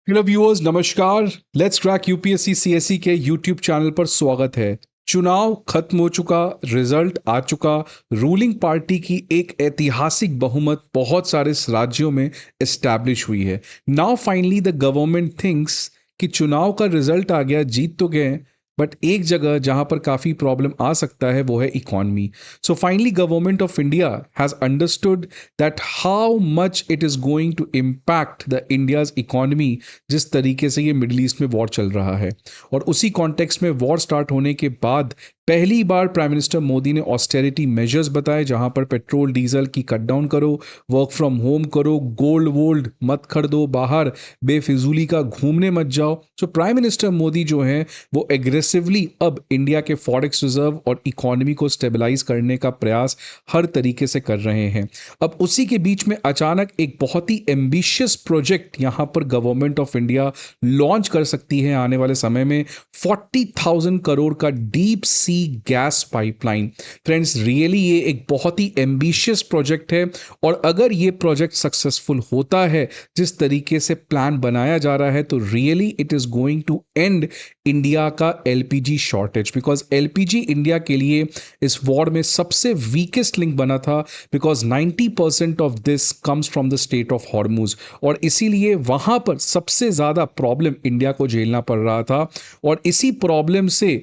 Hello viewers, नमस्कार। Let's crack UPSC CSE के YouTube channel पर स्वागत है। चुनाव खत्म हो चुका, रिजल्ट आ चुका। रूलिंग पार्टी की एक ऐतिहासिक बहुमत बहुत सारे राज्यों में एस्टैब्लिश हुई है। Now finally the government thinks कि चुनाव का रिजल्ट आ गया, जीत तो गए, बट एक जगह जहां पर काफी प्रॉब्लम आ सकता है वो है economy. So finally government of India has understood that how much it is going to impact the India's economy, जिस तरीके से ये मिडिल ईस्ट में वॉर चल रहा है। और उसी कॉन्टेक्स्ट में वॉर स्टार्ट होने के बाद पहली बार प्राइम मिनिस्टर मोदी ने ऑस्टेरिटी मेजर्स बताए, जहां पर पेट्रोल डीजल की कट डाउन करो, वर्क फ्रॉम होम करो, गोल्ड वोल्ड मत खरीदो, बाहर बेफिजूली का घूमने मत जाओ। तो प्राइम मिनिस्टर मोदी जो है वो एग्रेसिवली अब इंडिया के फॉरेक्स रिजर्व और इकोनॉमी को स्टेबलाइज करने का प्रयास हर तरीके से कर रहे हैं। अब उसी के बीच में अचानक एक बहुत ही एम्बिशियस प्रोजेक्ट यहां पर गवर्नमेंट ऑफ इंडिया लॉन्च कर सकती है आने वाले समय में। 40,000 करोड़ का deep sea gas pipeline. Friends, really ये एक बहुत ही एम्बिशियस प्रोजेक्ट है, और अगर ये प्रोजेक्ट सक्सेसफुल होता है जिस तरीके से प्लान बनाया जा रहा है, तो really it is going to end India का LPG shortage. Because LPG India के लिए इस वॉर में सबसे वीकेस्ट लिंक बना था, because 90% of this comes from the state of Hormuz, और इसीलिए वहां पर सबसे ज्यादा प्रॉब्लम इंडिया को झेलना पड़ रहा था। और इसी प्रॉब्लम से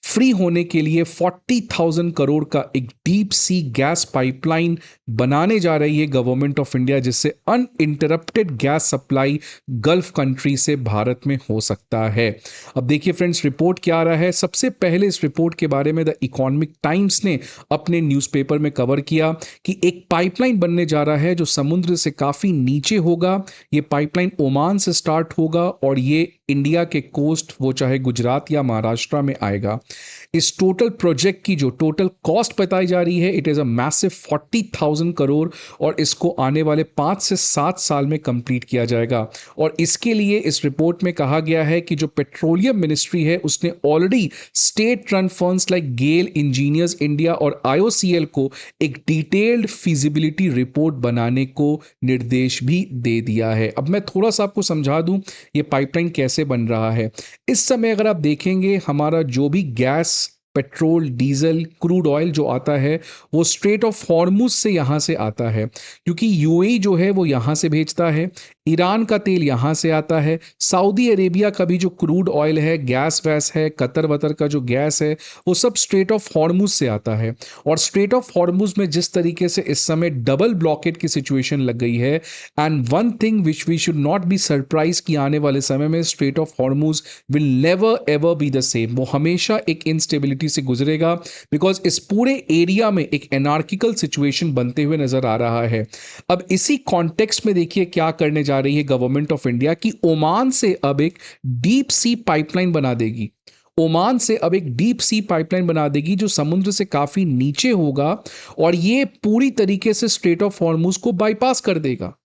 फ्री होने के लिए 40,000 करोड़ का एक डीप सी गैस पाइपलाइन बनाने जा रही है गवर्नमेंट ऑफ इंडिया, जिससे uninterrupted gas supply gulf country से भारत में हो सकता है। अब देखिए फ्रेंड्स, रिपोर्ट क्या आ रहा है। सबसे पहले इस रिपोर्ट के बारे में द इकोनॉमिक टाइम्स ने अपने न्यूज़पेपर में कवर किया कि एक पाइपलाइन बनने जा रहा है जो समुद्र से काफ़ी नीचे होगा। ये पाइपलाइन ओमान से स्टार्ट होगा और ये इंडिया के कोस्ट, वो चाहे गुजरात या महाराष्ट्र में आएगा। इस टोटल प्रोजेक्ट की जो टोटल कॉस्ट बताई जा रही है, it is a massive 40,000 crore, और इसको आने वाले 5 से 7 साल में कंप्लीट किया जाएगा। और इसके लिए इस रिपोर्ट में कहा गया है कि जो पेट्रोलियम मिनिस्ट्री है उसने already state run firms like GAIL, engineers India और आईओसीएल को एक डिटेल्ड फिजिबिलिटी रिपोर्ट बनाने को निर्देश भी दे दिया है। अब मैं थोड़ा सा आपको समझा दूं ये पाइपलाइन कैसे बन रहा है। इस समय अगर आप देखेंगे, हमारा जो भी gas, petrol, diesel, crude oil जो आता है वो स्ट्रेट ऑफ हॉर्मुज से यहाँ से आता है, क्योंकि यूएई जो है वो यहाँ से भेजता है। ईरान का तेल यहाँ से आता है। सऊदी अरेबिया का भी जो क्रूड ऑयल है, गैस वैस है, कतर वतर का जो गैस है, वो सब स्ट्रेट ऑफ हॉर्मुज से आता है। और स्ट्रेट ऑफ हॉर्मुज में जिस तरीके से इस समय डबल ब्लॉकेट की सिचुएशन लग गई है, and one thing which we should not be surprise कि आने वाले समय में strait of Hormuz will never ever be the same. वो हमेशा एक इंस्टेबिलिटी से गुजरेगा, बिकॉज इस पूरे एरिया में एक एनार्किकल सिचुएशन बनते हुए नजर आ रहा है। अब इसी कॉन्टेक्स्ट में देखिए क्या करने जा रही है गवर्नमेंट ऑफ इंडिया, कि ओमान से अब एक डीप सी पाइपलाइन बना देगी। ओमान से अब एक डीप सी पाइपलाइन बना देगी जो समुद्र से काफी नीचे होगा, और ये पूरी तरीके से स्ट्रेट ऑफ हॉर्मुज को बाईपास कर देगा।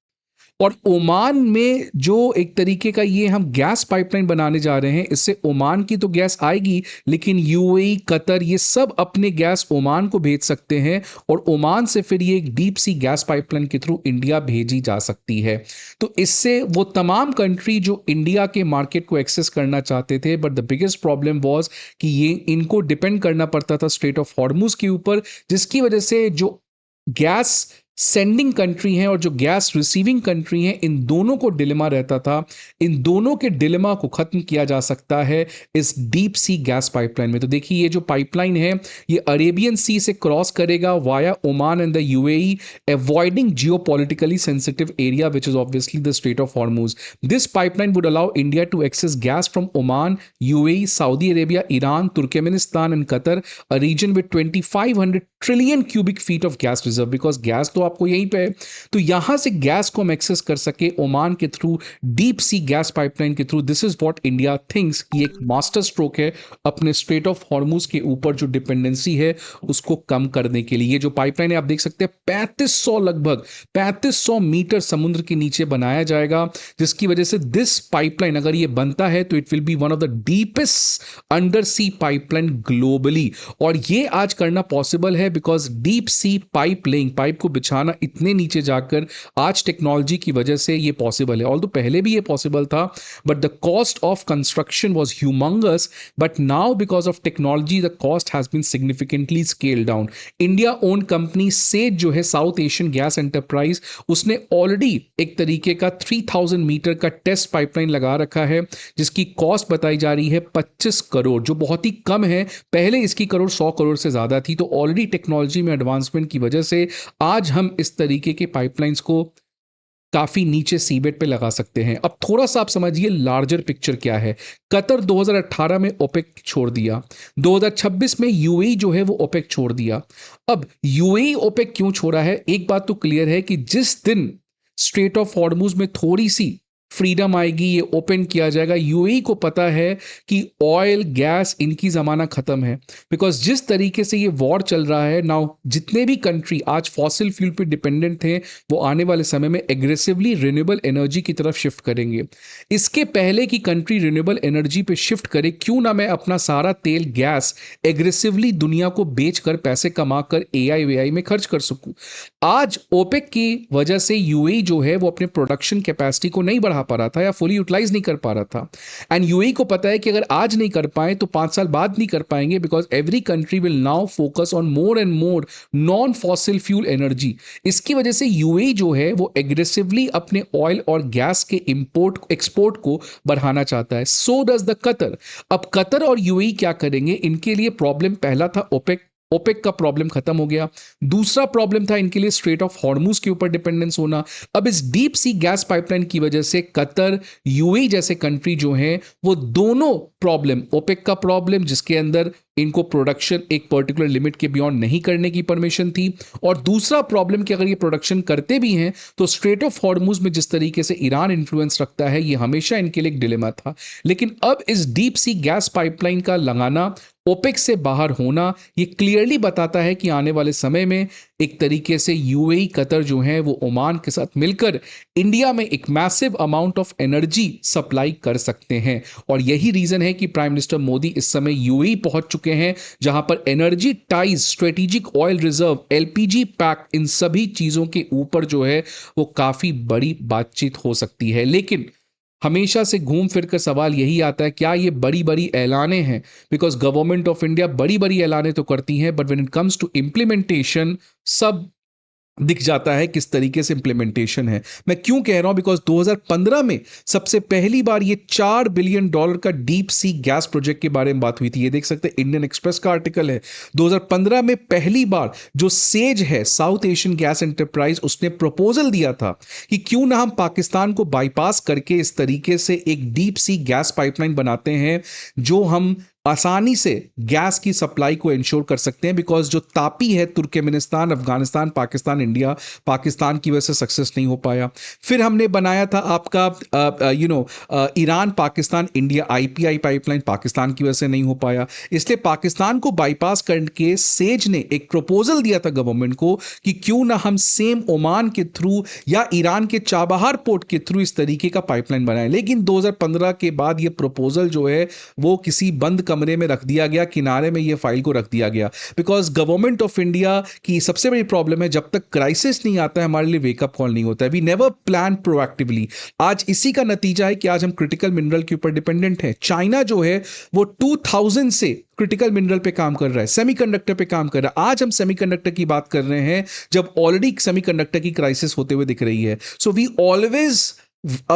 और ओमान में जो एक तरीके का ये हम गैस पाइपलाइन बनाने जा रहे हैं, इससे ओमान की तो गैस आएगी, लेकिन यूएई, कतर, ये सब अपने गैस ओमान को भेज सकते हैं, और ओमान से फिर ये एक डीप सी गैस पाइपलाइन के थ्रू इंडिया भेजी जा सकती है। तो इससे वो तमाम कंट्री जो इंडिया के मार्केट को एक्सेस करना चाहते थे, but the biggest problem was कि ये इनको डिपेंड करना पड़ता था स्ट्रेट ऑफ हॉर्मुज के ऊपर, जिसकी वजह से जो गैस सेंडिंग कंट्री हैं और जो गैस रिसीविंग कंट्री हैं, इन दोनों को डिलेमा रहता था। इन दोनों के डिलेमा को खत्म किया जा सकता है इस डीप सी गैस पाइपलाइन में। तो देखिए ये जो पाइपलाइन है ये अरेबियन सी से क्रॉस करेगा via Oman and the UAE, avoiding geopolitically sensitive area which is obviously the strait of Hormuz. This pipeline would allow India to access gas from Oman, UAE, Saudi Arabia, Iran, Turkmenistan and Qatar, a region with 2500 trillion cubic feet of gas reserve. Because gas तो आपको यहीं पे है, तो यहां से gas को हम एक्सेस कर सके ओमान के through, deep sea gas pipeline के through. This is what India thinks कि एक मास्टर स्ट्रोक है अपने स्ट्रेट ऑफ हॉर्मुज के ऊपर जो डिपेंडेंसी है उसको कम करने के लिए। ये जो पाइपलाइन है आप देख सकते हैं 3500, लगभग 3500 मीटर समुद्र के नीचे बनाया जाएगा, जिसकी वजह से दिस पाइपलाइन अगर ये बनता है तो it will be one of the deepest under C pipeline globally. और ये आज करना पॉसिबल है because deep sea pipe laying, pipe को बिछाना इतने नीचे जाकर आज टेक्नोलॉजी की वजह से ये पॉसिबल है। ऑल्दो पहले भी ये पॉसिबल था, but the cost of construction was humongous, but now because of technology the cost has been significantly scale down. India own company SAGE जो है, साउथ एशियन गैस एंटरप्राइज, उसने ऑलरेडी एक तरीके का 3000 मीटर का टेस्ट पाइपलाइन लगा रखा है, जिसकी कॉस्ट बताई जा रही है 25 करोड़, जो बहुत ही कम है। पहले इसकी करोड़ 100 करोड़ से ज्यादा थी। तो ऑलरेडी टेक्नोलॉजी में एडवांसमेंट की वजह से आज हम इस तरीके के पाइपलाइंस को काफी नीचे सीबेड पे लगा सकते हैं। अब थोड़ा सा आप समझिए लार्जर पिक्चर क्या है। कतर 2018 में ओपेक छोड़ दिया, 2026 में यूएई जो है वो ओपेक छोड़ दिया। अब यूएई ओपेक क्यों छोड़ा है? एक बात तो क्लियर है कि जिस दिन स्ट्रेट ऑफ हॉर्मुज में थोड़ी सी फ्रीडम आएगी, ये ओपन किया जाएगा, यूएई को पता है कि ऑयल गैस इनकी जमाना खत्म है। बिकॉज जिस तरीके से ये वॉर चल रहा है नाउ, जितने भी कंट्री आज फॉसिल फ्यूल पे डिपेंडेंट थे, वो आने वाले समय में एग्रेसिवली रिन्यूएबल एनर्जी की तरफ शिफ्ट करेंगे। इसके पहले कि कंट्री रिन्यूएबल एनर्जी पे शिफ्ट करे, क्यों ना मैं अपना सारा तेल गैस एग्रेसिवली दुनिया को बेचकर पैसे कमाकर एआई वेआई में खर्च कर सकूं। आज ओपेक की वजह से यूएई जो है वो अपने प्रोडक्शन कैपेसिटी को नहीं बढ़ा पा रहा था या फुली यूटिलाइज नहीं कर पा रहा था। एंड यूएई को पता है कि अगर आज नहीं कर पाए तो 5 साल बाद नहीं कर पाएंगे, because every country will now focus on more and more non fossil fuel energy. इसकी वजह से यूएई जो है वो एग्रेसिवली अपने ऑयल और गैस के इंपोर्ट एक्सपोर्ट को बढ़ाना चाहता है। So does the Qatar. अब कतर और यूएई क्या करेंगे? इनके लिए प्रॉब्लम पहला था ओपेक का प्रॉब्लम खत्म हो गया। दूसरा प्रॉब्लम था इनके लिए स्ट्रेट ऑफ हॉर्मुज के ऊपर डिपेंडेंस होना। अब इस डीप सी गैस पाइपलाइन की वजह से कतर, यूएई जैसे कंट्री जो हैं, वो दोनों प्रॉब्लम, ओपेक का प्रॉब्लम जिसके अंदर इनको प्रोडक्शन एक पर्टिकुलर लिमिट के बियॉन्ड नहीं करने की परमिशन थी, और दूसरा प्रॉब्लम कि अगर ये प्रोडक्शन करते भी हैं तो स्ट्रेट ऑफ हॉर्मुज में जिस तरीके से ईरान इन्फ्लुएंस रखता है, ये हमेशा इनके लिए एक डिलेमा था। लेकिन अब इस डीप सी गैस पाइपलाइन का लगाना, ओपेक से बाहर होना, ये क्लियरली बताता है कि आने वाले समय में एक तरीके से यूएई, कतर जो है वो ओमान के साथ मिलकर इंडिया में एक massive amount of energy supply कर सकते हैं। और यही रीजन है कि प्राइम मिनिस्टर मोदी इस समय यूएई पहुंच चुके हैं, जहां पर energy ties, strategic oil reserve, LPG pack, इन सभी चीजों के ऊपर जो है वो काफी बड़ी बातचीत हो सकती है। लेकिन हमेशा से घूम फिर कर सवाल यही आता है, क्या ये बड़ी बड़ी ऐलाने हैं? बिकॉज गवर्नमेंट ऑफ इंडिया बड़ी बड़ी ऐलाने तो करती हैं, but when it comes to implementation सब दिख जाता है किस तरीके से इंप्लीमेंटेशन है। मैं क्यों कह रहा हूं? बिकॉज 2015 में सबसे पहली बार ये $4 बिलियन का डीप सी गैस प्रोजेक्ट के बारे में बात हुई थी। ये देख सकते हैं, इंडियन एक्सप्रेस का आर्टिकल है। 2015 में पहली बार जो सेज है, साउथ एशियन गैस एंटरप्राइज, उसने प्रपोजल दिया था कि क्यों ना हम पाकिस्तान को बाईपास करके इस तरीके से एक डीप सी गैस पाइपलाइन बनाते हैं, जो हम आसानी से गैस की सप्लाई को इंश्योर कर सकते हैं। बिकॉज जो तापी है, तुर्कमेनिस्तान, अफगानिस्तान, पाकिस्तान, इंडिया, पाकिस्तान की वजह से सक्सेस नहीं हो पाया। फिर हमने बनाया था आपका Iran Pakistan India IPI pipeline, Pakistan की वजह से नहीं हो पाया। इसलिए पाकिस्तान को बाईपास करके सेज ने एक प्रपोजल दिया था गवर्नमेंट को कि क्यों ना हम सेम ओमान के थ्रू या ईरान के चाबहार पोर्ट के थ्रू इस तरीके का पाइपलाइन बनाए। लेकिन 2015 के बाद ये प्रपोजल जो है वो किसी बंद कमरे में रख दिया गया, किनारे में ये फाइल को रख दिया गया। बिकॉज गवर्नमेंट ऑफ इंडिया की सबसे बड़ी प्रॉब्लम है, जब तक क्राइसिस नहीं आता है हमारे लिए वेकअप कॉल नहीं होता है। We never plan proactively. आज इसी का नतीजा है कि आज हम क्रिटिकल मिनरल के ऊपर डिपेंडेंट हैं। चाइना जो है वो 2000 से क्रिटिकल मिनरल पे काम कर रहा है, सेमीकंडक्टर पे काम कर रहा है। आज हम सेमीकंडक्टर की बात कर रहे हैं जब ऑलरेडी सेमीकंडक्टर की क्राइसिस होते हुए दिख रही है। So we always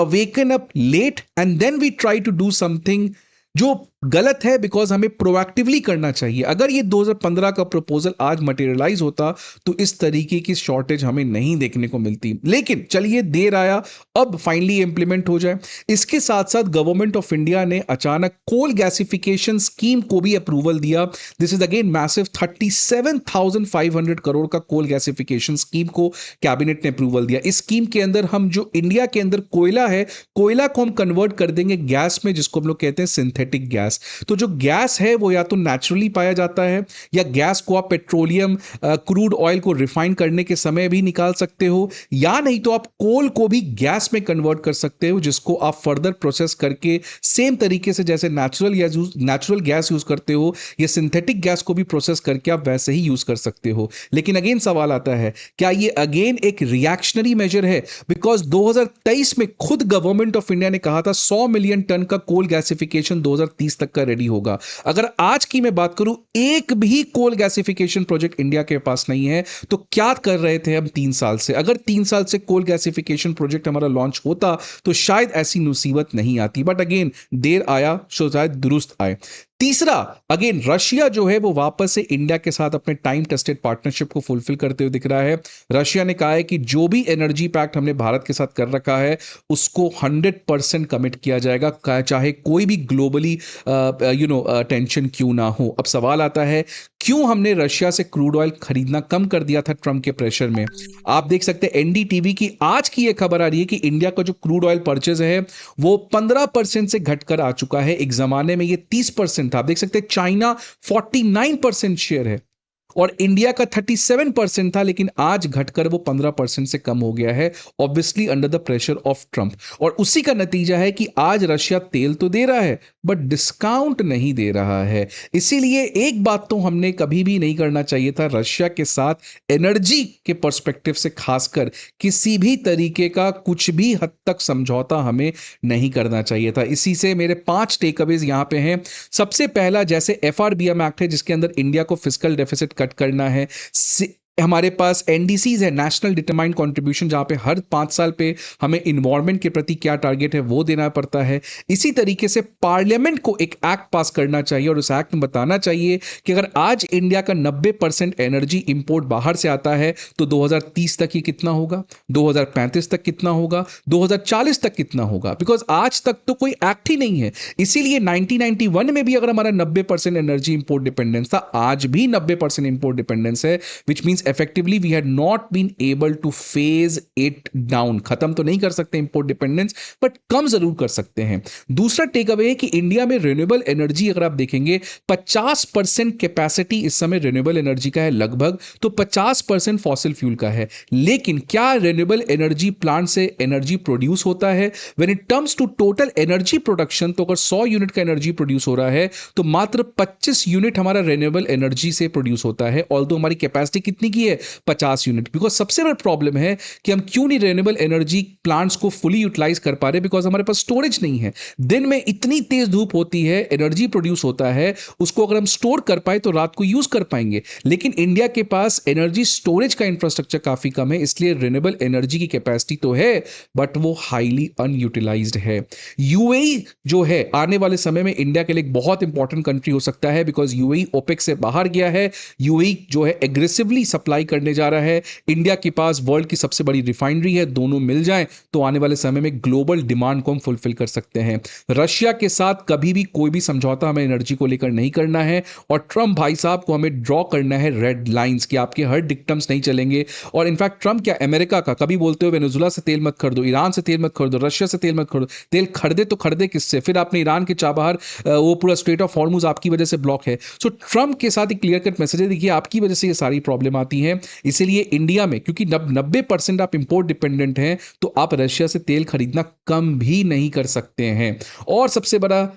waken up late and then we try to do something जो गलत है, बिकॉज हमें प्रोएक्टिवली करना चाहिए। अगर ये 2015 का प्रपोजल आज मटेरियलाइज होता तो इस तरीके की शॉर्टेज हमें नहीं देखने को मिलती। लेकिन चलिए, देर आया, अब फाइनली इंप्लीमेंट हो जाए। इसके साथ साथ गवर्नमेंट ऑफ इंडिया ने अचानक कोल गैसिफिकेशन स्कीम को भी अप्रूवल दिया। This is again massive, 37,500 crore का कोल गैसिफिकेशन स्कीम को कैबिनेट ने अप्रूवल दिया। इस स्कीम के अंदर हम जो इंडिया के अंदर कोयला है, कोयला को हम कन्वर्ट कर देंगे गैस में, जिसको हम लोग कहते हैं सिंथेटिक गैस। गैस। तो जो गैस है वो या तो नेचुरली पाया जाता है, या गैस को आप पेट्रोलियम क्रूड ऑयल को रिफाइन करने के समय भी निकाल सकते हो, या नहीं तो आप कोल को भी गैस में कन्वर्ट कर सकते हो, जिसको आप फर्दर प्रोसेस करके सेम तरीके से जैसे नेचुरल गैस यूज करते हो, या सिंथेटिक गैस को भी प्रोसेस करके आप वैसे ही यूज कर सकते हो। लेकिन अगेन सवाल आता है, क्या ये अगेन एक रिएक्शनरी मेजर है? बिकॉज 2023 में खुद गवर्नमेंट ऑफ इंडिया ने कहा था 100 मिलियन टन का कोल गैसिफिकेशन 2030 तक का रेडी होगा। अगर आज की मैं बात करूं, एक भी कोल गैसिफिकेशन प्रोजेक्ट इंडिया के पास नहीं है, तो क्या कर रहे थे हम 3 साल से? अगर 3 साल से कोल गैसिफिकेशन प्रोजेक्ट हमारा लॉन्च होता तो शायद ऐसी मुसीबत नहीं आती। बट अगेन देर आया सो शायद दुरुस्त आए। तीसरा, अगेन रशिया जो है वो वापस से इंडिया के साथ अपने टाइम टेस्टेड पार्टनरशिप को फुलफिल करते हुए दिख रहा है। रशिया ने कहा है कि जो भी एनर्जी पैक्ट हमने भारत के साथ कर रखा है उसको 100% कमिट किया जाएगा, चाहे कोई भी ग्लोबली टेंशन क्यों ना हो। अब सवाल आता है, क्यों हमने रशिया से क्रूड ऑयल खरीदना कम कर दिया था ट्रंप के प्रेशर में? आप देख सकते हैं एनडीटीवी की आज की यह खबर आ रही है कि इंडिया का जो क्रूड ऑयल परचेज है वो 15% से घटकर आ चुका है। एक जमाने में ये 30% था। आप देख सकते हैं चाइना 49% शेयर है और इंडिया का 37% था, लेकिन आज घटकर वो 15% से कम हो गया है, obviously under the pressure of Trump. और उसी का नतीजा है कि आज रशिया तेल तो दे रहा है बट डिस्काउंट नहीं दे रहा है। इसीलिए एक बात तो हमने कभी भी नहीं करना चाहिए था, रशिया के साथ एनर्जी के पर्सपेक्टिव से खासकर किसी भी तरीके का कुछ भी हद तक समझौता हमें नहीं करना चाहिए था। इसी से मेरे 5 टेकअवेज यहां पे हैं। सबसे पहला, जैसे एफआरबीएम एक्ट है जिसके अंदर इंडिया को फिस्कल डेफिसिट कट करना है, हमारे पास एनडीसीज है, नेशनल डिटरमाइंड कंट्रीब्यूशन, जहां पे हर 5 साल पे हमें इन्वायरमेंट के प्रति क्या टारगेट है वो देना पड़ता है। इसी तरीके से पार्लियामेंट को एक एक्ट पास करना चाहिए और उस एक्ट में बताना चाहिए कि अगर आज इंडिया का 90% एनर्जी इंपोर्ट बाहर से आता है तो 2030 तक ये कितना होगा, 2035 तक कितना होगा, 2040 तक कितना होगा। बिकॉज आज तक तो कोई एक्ट ही नहीं है। इसीलिए 1991 में भी अगर हमारा 90% एनर्जी इंपोर्ट डिपेंडेंस था, आज भी 90% इंपोर्ट डिपेंडेंस है, which means effectively we had not been able to phase it down। खत्म तो नहीं कर सकते इंपोर्ट डिपेंडेंस, बट कम जरूर कर सकते हैं। दूसरा टेक अवे है कि इंडिया में रिन्यूएबल एनर्जी अगर आप देखेंगे 50% कैपेसिटी इस समय रिन्यूएबल एनर्जी का है लगभग, तो 50% फॉसिल फ्यूल का है। लेकिन क्या रिन्यूएबल एनर्जी प्लांट से एनर्जी प्रोड्यूस होता है? When it comes to total energy production, तो अगर 100 यूनिट का एनर्जी प्रोड्यूस हो रहा है तो मात्र 25 यूनिट हमारा रिन्यूएबल एनर्जी से प्रोड्यूस होता है। ऑल्दो हमारी कैपेसिटी कितनी की है? 50 यूनिट। बिकॉज सबसे बड़ा प्रॉब्लम है कि हम क्यों नहीं रिन्यूएबल एनर्जी प्लांट्स को फुली यूटिलाइज कर पा रहे? बिकॉज हमारे पास स्टोरेज नहीं है। दिन में इतनी तेज धूप होती है, एनर्जी प्रोड्यूस होता है, उसको अगर हम स्टोर कर पाए तो रात को यूज कर पाएंगे। लेकिन इंडिया के पास एनर्जी स्टोरेज का इंफ्रास्ट्रक्चर काफी कम है, इसलिए रिन्यूएबल एनर्जी की कैपेसिटी तो है बट वो हाईली अनयूटिलाइज्ड है। यूएई जो है आने वाले समय में इंडिया के लिए एक बहुत इंपॉर्टेंट कंट्री हो सकता है, बिकॉज यूएई ओपेक से बाहर गया है। यूएई जो है एग्रेसिवली सप्लाई करने जा रहा है। इंडिया के पास वर्ल्ड की सबसे बड़ी रिफाइनरी है, दोनों मिल जाएं तो आने वाले समय में ग्लोबल डिमांड को हम फुलफिल कर सकते हैं। रशिया के साथ कभी भी कोई भी समझौता हमें एनर्जी को लेकर नहीं करना है, और ट्रंप भाई साहब को हमें ड्रॉ करना है रेड लाइंस कि आपके हर डिक्टम्स नहीं चलेंगे। और इनफैक्ट ट्रंप क्या, अमेरिका का कभी बोलते हो वेनेजुला से तेल मत खरीदो, ईरान से तेल मत खरीदो, रशिया से तेल मत खरीदो। तेल खरीदे तो खरीदे किससे? फिर आपने ईरान के चाबहार वो पूरा स्ट्रेट ऑफ हॉर्मुज आपकी वजह से ब्लॉक है। सो ट्रंप के साथ एक क्लियर कट मैसेज है, देखिए आपकी वजह से ये सारी प्रॉब्लम आती है। इसीलिए इंडिया में क्योंकि 90% आप इंपोर्ट डिपेंडेंट हैं, तो आप रशिया से तेल खरीदना कम भी नहीं कर सकते हैं। और सबसे बड़ा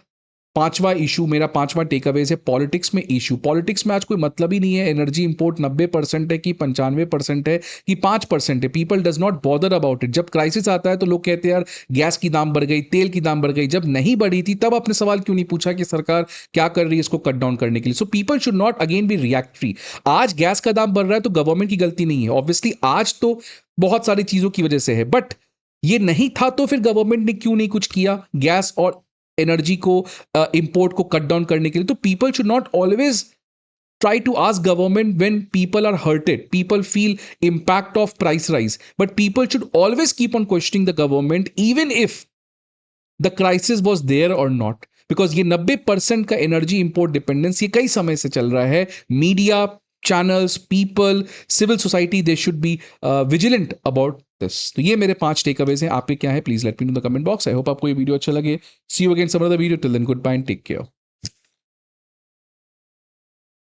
मेरा पांचवा टेकअवेज है पॉलिटिक्स में इशू। पॉलिटिक्स में आज कोई मतलब ही नहीं है एनर्जी इंपोर्ट 90% है कि 95% है कि 5% है। People does not bother about it. जब क्राइसिस आता है तो लोग कहते हैं यार गैस की दाम बढ़ गई, तेल की दाम बढ़ गई। जब नहीं बढ़ी थी तब आपने सवाल क्यों नहीं पूछा कि सरकार क्या कर रही है इसको कट डाउन करने के लिए? So people should not again be reactionary. आज गैस का दाम बढ़ रहा है तो गवर्नमेंट की गलती नहीं है, ऑब्वियसली आज तो बहुत सारी चीजों की वजह से है, बट ये नहीं था तो फिर गवर्नमेंट ने क्यों नहीं कुछ किया गैस और एनर्जी को इंपोर्ट को कट डाउन करने के लिए? तो people should not always try to ask government when people are hurted, people feel impact of price rise, but people should always keep on questioning the government even if the crisis was there or not, because ये 90% का energy import dependence ये कई समय से चल रहा है। Media channels, people, civil society, they should be vigilant about this. तो ये मेरे 5 टेकअवेज हैं। आपके क्या है? Please let me know in the comment box. I hope आपको ये वीडियो अच्छा लगे। See you again some other video. Till then good bye and take care.